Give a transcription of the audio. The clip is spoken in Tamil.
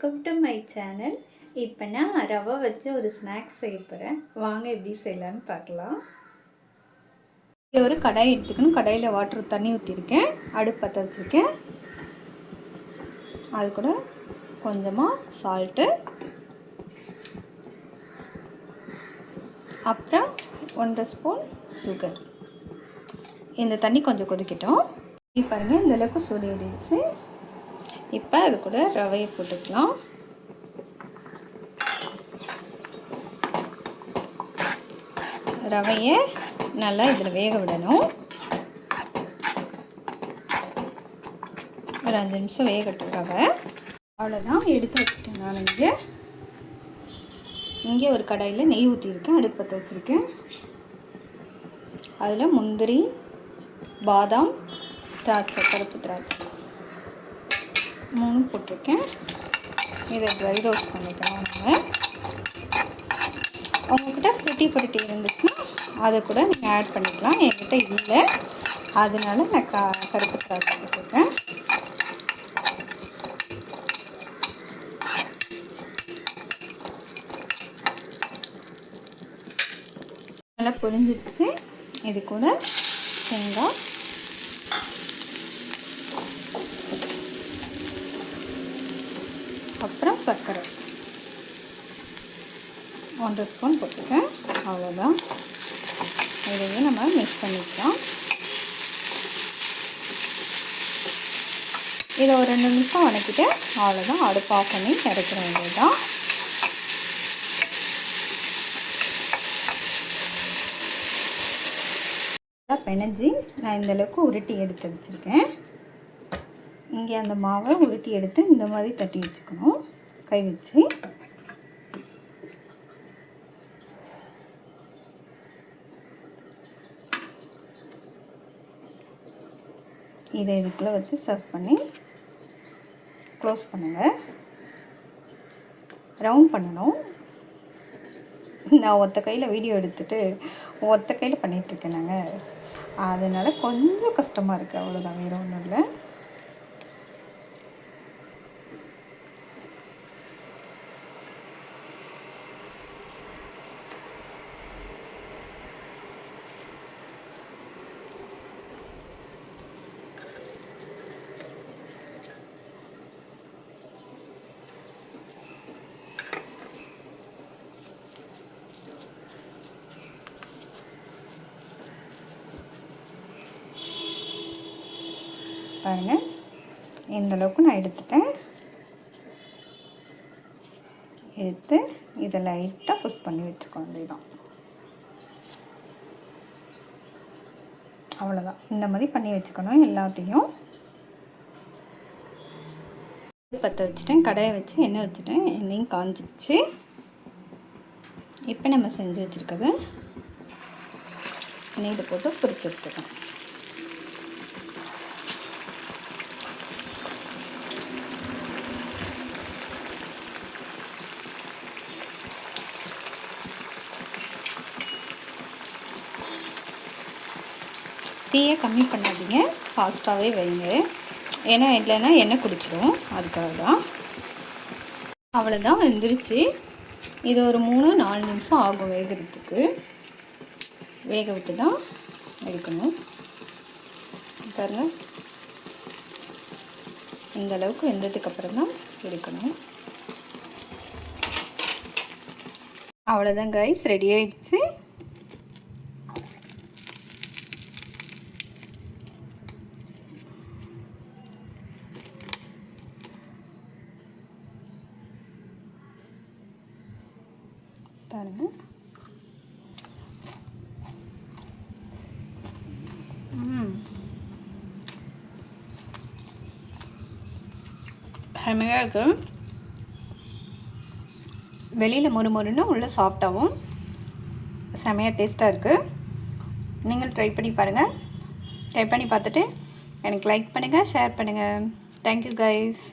Welcome to my channel. இப்போ நான் ரவை வச்சு ஒரு ஸ்நாக்ஸ் செய்ய போகிறேன். வாங்க எப்படி செய்யலான்னு பார்க்கலாம். ஒரு கடாய் எடுத்துக்கணும். கடாயில் வாட்டர் தண்ணி ஊற்றிருக்கேன். அடுப்பு பற்ற வச்சுருக்கேன். அது கூட கொஞ்சமாக சால்ட்டு, அப்புறம் 1 ஸ்பூன் சுகர். இந்த தண்ணி கொஞ்சம் கொதிக்கட்டும். பாருங்கள், இந்தளவுக்கு சூடாயிடுச்சு. இப்போ அது கூட ரவையை போட்டுக்கலாம். ரவையை நல்லா இதில் வேக விடணும். ஒரு 5 நிமிஷம் வேகட்டும் ரவை. அவ்வளோதான், எடுத்து வச்சுட்டேன். நான் இங்கே ஒரு கடாயில் நெய் ஊற்றிருக்கேன். அடுப்பு பற்ற வச்சுருக்கேன். அதில் முந்திரி, பாதாம், திராட்சை, கருப்பு திராட்சை 3 போட்டிருக்கேன். இதை ட்ரை ரோஸ்ட் பண்ணிக்கலாம். உங்கள்கிட்ட ஃப்ரூட்டி இருந்துச்சுன்னா அதை கூட நீங்கள் ஆட் பண்ணிக்கலாம். என்கிட்ட இல்லை, அதனால நான் கருப்பு திராட்சை போட்டிருக்கேன். நல்லா பொரிஞ்சிடுச்சு. இது கூட தேங்காய், அப்புறம் சர்க்கரை 1 ஸ்பூன் போட்டுருக்கேன். அவ்வளோதான். இதையும் நம்ம மிக்ஸ் பண்ணிக்கலாம். இதை ஒரு 2 நிமிஷம் வதக்கிட்டு அவ்வளோதான், அடுப்பு ஆஃப் பண்ணி இறக்கிற வேண்டியதுதான். பிணைஞ்சி நான் இந்தளவுக்கு உருட்டி எடுத்து வச்சுருக்கேன். இங்கே அந்த மாவை உருட்டி எடுத்து இந்த மாதிரி தட்டி வச்சுக்கணும் கை வச்சு. இதை இதுக்குள்ளே வச்சு சர்வ் பண்ணி க்ளோஸ் பண்ணுங்கள். ரவுண்ட் பண்ணணும். நான் ஒத்த கையில் வீடியோ எடுத்துகிட்டு ஒத்த கையில் பண்ணிகிட்ருக்கேன். நாங்கள் அதனால் கொஞ்சம் கஷ்டமாக இருக்குது. அவ்வளோதான், வேறு ஒன்றும் இல்லை. பாருங்கள், இந்தளவுக்கு நான் எடுத்துட்டேன். எடுத்து இதை லைட்டாக புஷ் பண்ணி வச்சுக்கோ வேண்டியதான். அவ்வளோதான், இந்த மாதிரி பண்ணி வச்சுக்கணும் எல்லாத்தையும். பற்ற வச்சுட்டேன். கடாயை வச்சு எண்ணெய் வச்சுட்டேன். எண்ணெயும் காஞ்சிடுச்சு. இப்போ நம்ம செஞ்சு வச்சுருக்கதை எண்ணெயில் போட்டு பொரிச்சு எடுத்துக்கோம். தீயை கம்மி பண்ணாதீங்க, ஃபாஸ்ட்டாகவே வைங்க. ஏன்னா இல்லைன்னா எண்ணெய் குடிச்சிடும், அதுக்காக தான். அவ்வளோதான், வெந்துருச்சு. இது ஒரு 3-4 நிமிஷம் ஆகும் வேகிறதுக்கு. வேக விட்டு தான் எடுக்கணும். பாருங்கள், இந்த அளவுக்கு வெந்ததுக்கப்புறம் தான் எடுக்கணும். அவ்வளோதான் கைஸ், ரெடி ஆயிடுச்சு. பாருங்கள், செமையாக இருக்குது. வெளியில் மொறுமொறுன்னு உள்ள சாஃப்டாகவும் செமையாக டேஸ்ட்டாக இருக்குது. நீங்கள் ட்ரை பண்ணி பாருங்கள். ட்ரை பண்ணி பார்த்துட்டு எனக்கு லைக் பண்ணுங்கள், ஷேர் பண்ணுங்கள். Thank you guys.